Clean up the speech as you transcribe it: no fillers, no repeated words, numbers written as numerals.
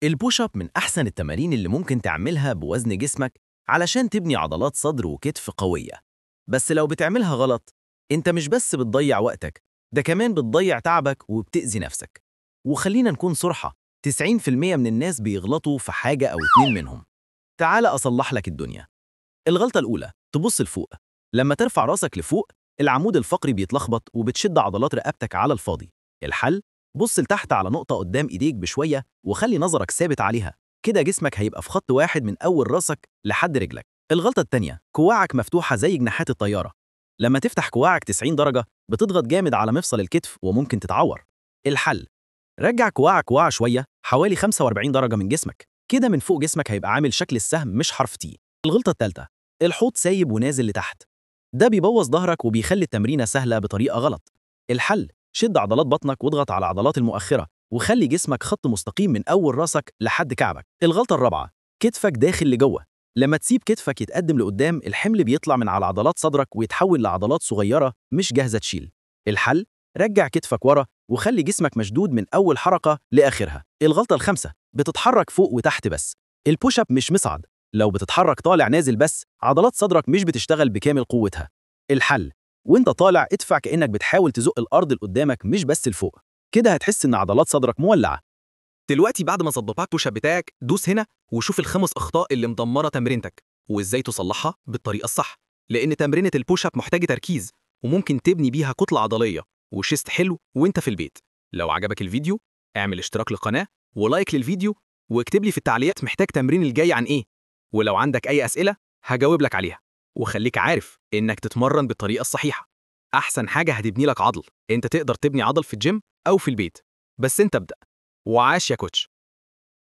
البوش اب من أحسن التمارين اللي ممكن تعملها بوزن جسمك علشان تبني عضلات صدر وكتف قوية. بس لو بتعملها غلط، انت مش بس بتضيع وقتك، ده كمان بتضيع تعبك وبتأذي نفسك. وخلينا نكون صراحة، 90% من الناس بيغلطوا في حاجة أو اتنين منهم. تعال أصلح لك الدنيا. الغلطة الأولى، تبص لفوق. لما ترفع راسك لفوق، العمود الفقري بيتلخبط وبتشد عضلات رقبتك على الفاضي. الحل، بص لتحت على نقطة قدام إيديك بشوية وخلي نظرك ثابت عليها. كده جسمك هيبقى في خط واحد من أول راسك لحد رجلك. الغلطة التانية، كواعك مفتوحة زي جناحات الطيارة. لما تفتح كواعك 90 درجة، بتضغط جامد على مفصل الكتف وممكن تتعور. الحل، رجع كواعك واع شوية حوالي 45 درجة من جسمك. كده من فوق جسمك هيبقى عامل شكل السهم مش حرف تي. الغلطة التالتة، الحوض سايب ونازل لتحت. ده بيبوظ ظهرك وبيخلي التمرينة سهلة بطريقة غلط. الحل، شد عضلات بطنك واضغط على عضلات المؤخرة وخلي جسمك خط مستقيم من أول راسك لحد كعبك. الغلطة الرابعة، كتفك داخل لجوه. لما تسيب كتفك يتقدم لقدام، الحمل بيطلع من على عضلات صدرك ويتحول لعضلات صغيرة مش جاهزة تشيل. الحل، رجع كتفك ورا وخلي جسمك مشدود من أول حركة لآخرها. الغلطة الخامسة، بتتحرك فوق وتحت بس. البوش اب مش مصعد. لو بتتحرك طالع نازل بس، عضلات صدرك مش بتشتغل بكامل قوتها. الحل، وانت طالع ادفع كأنك بتحاول تزق الأرض لقدامك مش بس لفوق. كده هتحس إن عضلات صدرك مولعة. دلوقتي بعد ما ظبطت البوش اب بتاعك، دوس هنا وشوف الخمس اخطاء اللي مدمره تمرينتك وازاي تصلحها بالطريقه الصح. لان تمرينه البوش اب محتاجه تركيز، وممكن تبني بيها كتله عضليه وشيست حلو وانت في البيت. لو عجبك الفيديو، اعمل اشتراك للقناه ولايك للفيديو، واكتب لي في التعليقات محتاج تمرين الجاي عن ايه. ولو عندك اي اسئله هجاوب لك عليها. وخليك عارف انك تتمرن بالطريقه الصحيحه. احسن حاجه هتبني لك عضل. انت تقدر تبني عضل في الجيم او في البيت، بس انت ابدأ. وعاش يا كوتش.